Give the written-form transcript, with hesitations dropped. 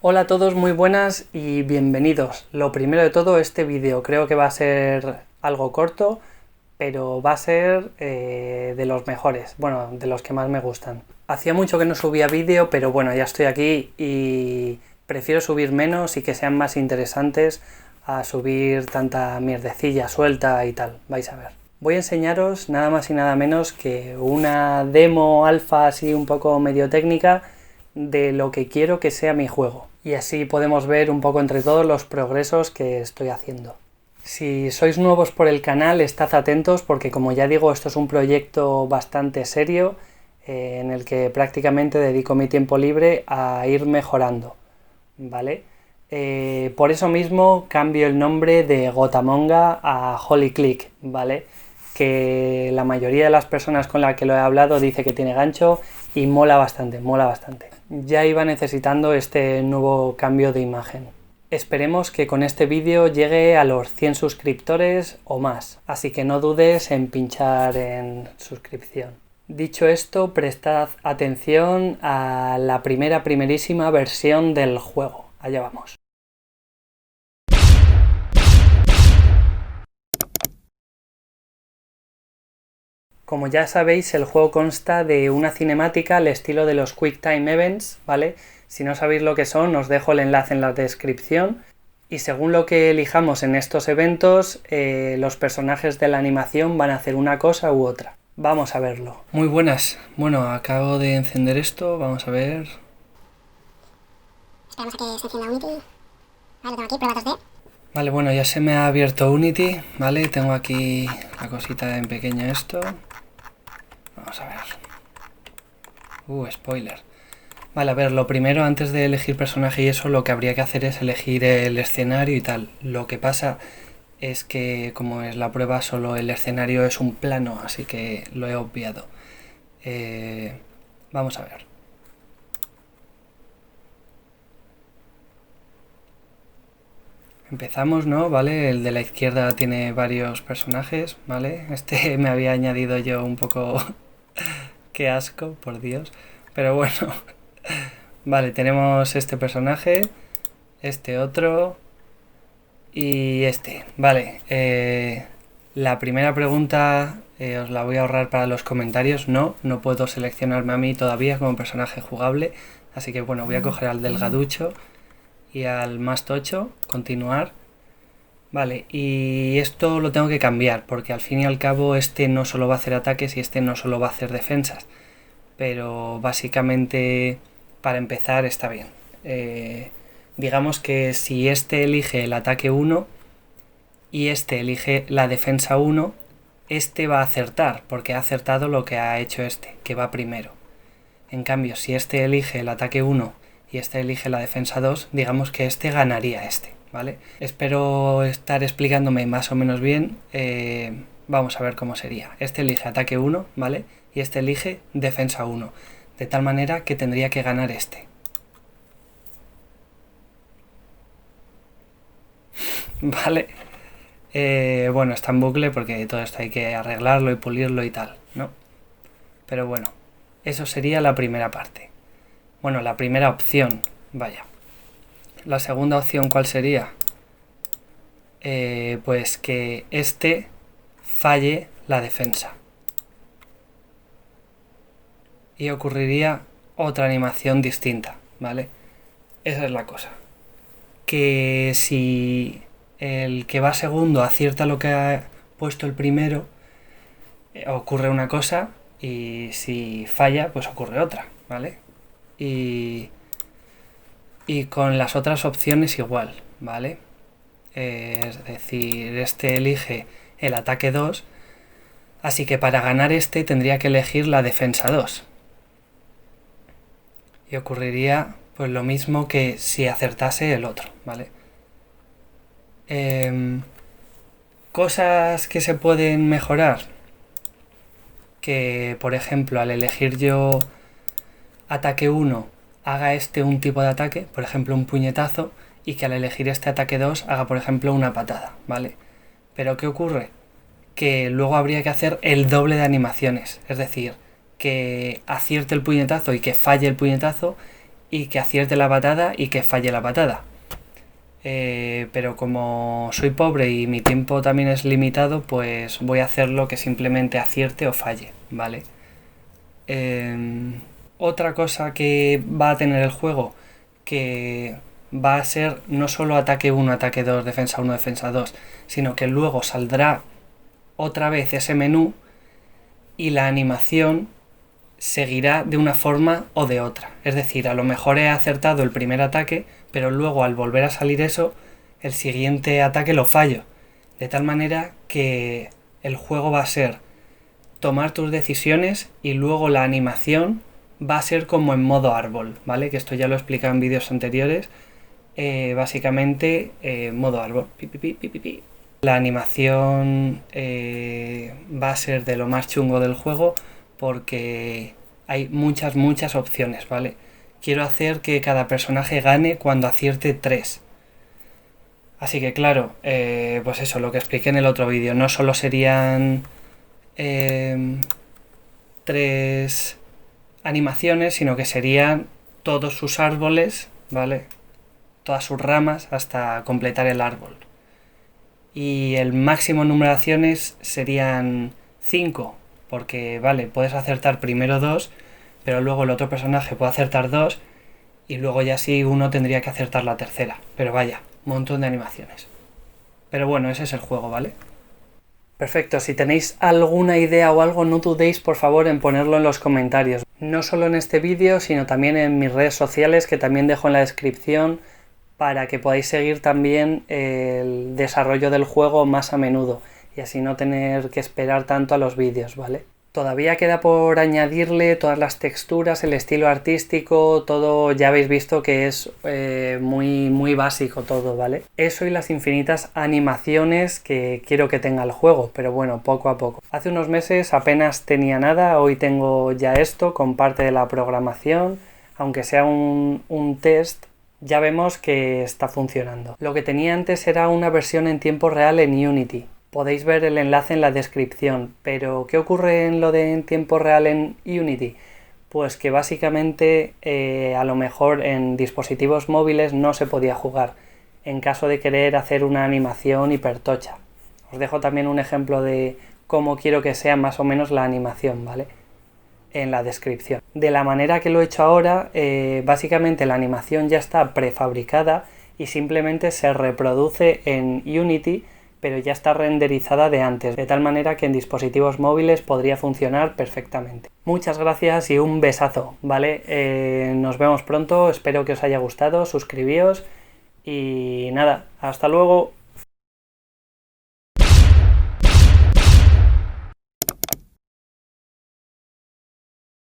Hola a todos, muy buenas y bienvenidos. Lo primero de todo, este vídeo creo que va a ser algo corto, pero va a ser de los mejores, bueno, de los que más me gustan. Hacía mucho que no subía vídeo, pero bueno, ya estoy aquí y prefiero subir menos y que sean más interesantes a subir tanta mierdecilla suelta y tal, vais a ver. Voy a enseñaros nada más y nada menos que una demo alfa así un poco medio técnica de lo que quiero que sea mi juego. Y así podemos ver un poco entre todos los progresos que estoy haciendo. Si sois nuevos por el canal, estad atentos porque como ya digo, esto es un proyecto bastante serio en el que prácticamente dedico mi tiempo libre a ir mejorando, ¿vale? Por eso mismo cambio el nombre de Gotamonga a Holy Click, ¿vale? Que la mayoría de las personas con las que lo he hablado dice que tiene gancho y mola bastante, mola bastante. Ya iba necesitando este nuevo cambio de imagen. Esperemos que con este vídeo llegue a los 100 suscriptores o más, así que no dudes en pinchar en suscripción. Dicho esto, prestad atención a la primerísima versión del juego. Allá vamos. Como ya sabéis, el juego consta de una cinemática al estilo de los QuickTime Events, ¿vale? Si no sabéis lo que son, os dejo el enlace en la descripción. Y según lo que elijamos en estos eventos, los personajes de la animación van a hacer una cosa u otra. Vamos a verlo. Muy buenas. Bueno, acabo de encender esto, vamos a ver. Esperamos a que se encienda Unity. Vale, lo tengo aquí, prueba 2D. Vale, bueno, ya se me ha abierto Unity, ¿vale? Tengo aquí la cosita en pequeño esto. Vamos a ver. Spoiler. Vale, a ver, lo primero, antes de elegir personaje y eso, lo que habría que hacer es elegir el escenario y tal. Lo que pasa es que, como es la prueba, solo el escenario es un plano, así que lo he obviado. Vamos a ver. Empezamos, ¿no? ¿Vale? El de la izquierda tiene varios personajes, ¿vale? Este me había añadido yo un poco... Qué asco, por Dios. Pero bueno. Vale, tenemos este personaje, este otro y este. Vale, la primera pregunta os la voy a ahorrar para los comentarios. No puedo seleccionarme a mí todavía como personaje jugable. Así que bueno, voy a coger al delgaducho y al más tocho, continuar. Vale, y esto lo tengo que cambiar porque al fin y al cabo este no solo va a hacer ataques y este no solo va a hacer defensas. Pero básicamente para empezar está bien. Digamos que si este elige el ataque 1 y este elige la defensa 1, este va a acertar porque ha acertado lo que ha hecho este, que va primero. En cambio, si este elige el ataque 1 y este elige la defensa 2, digamos que este ganaría a este, ¿vale? Espero estar explicándome más o menos bien. Vamos a ver cómo sería. Este elige ataque 1, ¿vale? Y este elige defensa 1. De tal manera que tendría que ganar este. ¿Vale? Bueno, está en bucle porque todo esto hay que arreglarlo y pulirlo y tal, ¿no? Pero bueno, eso sería la primera parte. Bueno, la primera opción, vaya. La segunda opción, ¿cuál sería? Pues que este falle la defensa. Y ocurriría otra animación distinta, ¿vale? Esa es la cosa. Que si el que va segundo acierta lo que ha puesto el primero, ocurre una cosa, y si falla, pues ocurre otra, ¿vale? Y con las otras opciones igual, ¿vale? Es decir, este elige el ataque 2, así que para ganar este tendría que elegir la defensa 2. Y ocurriría pues lo mismo que si acertase el otro, ¿vale? Cosas que se pueden mejorar. Que, por ejemplo, al elegir yo ataque 1, haga este un tipo de ataque, por ejemplo un puñetazo, y que al elegir este ataque 2 haga, por ejemplo, una patada, ¿vale? Pero ¿qué ocurre? Que luego habría que hacer el doble de animaciones, es decir, que acierte el puñetazo y que falle el puñetazo, y que acierte la patada y que falle la patada. Pero como soy pobre y mi tiempo también es limitado, pues voy a hacerlo que simplemente acierte o falle, ¿vale? Otra cosa que va a tener el juego, que va a ser no solo ataque 1, ataque 2, defensa 1, defensa 2, sino que luego saldrá otra vez ese menú y la animación seguirá de una forma o de otra. Es decir, a lo mejor he acertado el primer ataque, pero luego al volver a salir eso, el siguiente ataque lo fallo. De tal manera que el juego va a ser tomar tus decisiones y luego la animación va a ser como en modo árbol, ¿vale? Que esto ya lo he explicado en vídeos anteriores. Básicamente, modo árbol. La animación va a ser de lo más chungo del juego porque hay muchas opciones, ¿vale? Quiero hacer que cada personaje gane cuando acierte 3. Así que claro, pues eso, lo que expliqué en el otro vídeo, no solo serían 3 animaciones, sino que serían todos sus árboles, ¿vale? Todas sus ramas hasta completar el árbol. Y el máximo número de acciones serían 5, porque vale, puedes acertar primero 2, pero luego el otro personaje puede acertar 2 y luego ya sí uno tendría que acertar la tercera. Pero vaya, un montón de animaciones. Pero bueno, ese es el juego, ¿vale? Perfecto, si tenéis alguna idea o algo, no dudéis por favor en ponerlo en los comentarios. No solo en este vídeo, sino también en mis redes sociales, que también dejo en la descripción, para que podáis seguir también el desarrollo del juego más a menudo y así no tener que esperar tanto a los vídeos, ¿vale? Todavía queda por añadirle todas las texturas, el estilo artístico, todo ya habéis visto que es muy básico todo, ¿vale? Eso y las infinitas animaciones que quiero que tenga el juego, pero bueno, poco a poco. Hace unos meses apenas tenía nada, hoy tengo ya esto con parte de la programación, aunque sea un test. Ya vemos que está funcionando. Lo que tenía antes era una versión en tiempo real en Unity. Podéis ver el enlace en la descripción. Pero, ¿qué ocurre en lo de en tiempo real en Unity? Pues que básicamente a lo mejor en dispositivos móviles no se podía jugar, en caso de querer hacer una animación hipertocha. Os dejo también un ejemplo de cómo quiero que sea más o menos la animación, ¿vale? En la descripción. De la manera que lo he hecho ahora, básicamente la animación ya está prefabricada y simplemente se reproduce en Unity, pero ya está renderizada de antes, de tal manera que en dispositivos móviles podría funcionar perfectamente. Muchas gracias y un besazo, ¿vale? Nos vemos pronto, espero que os haya gustado, suscribíos y nada, hasta luego.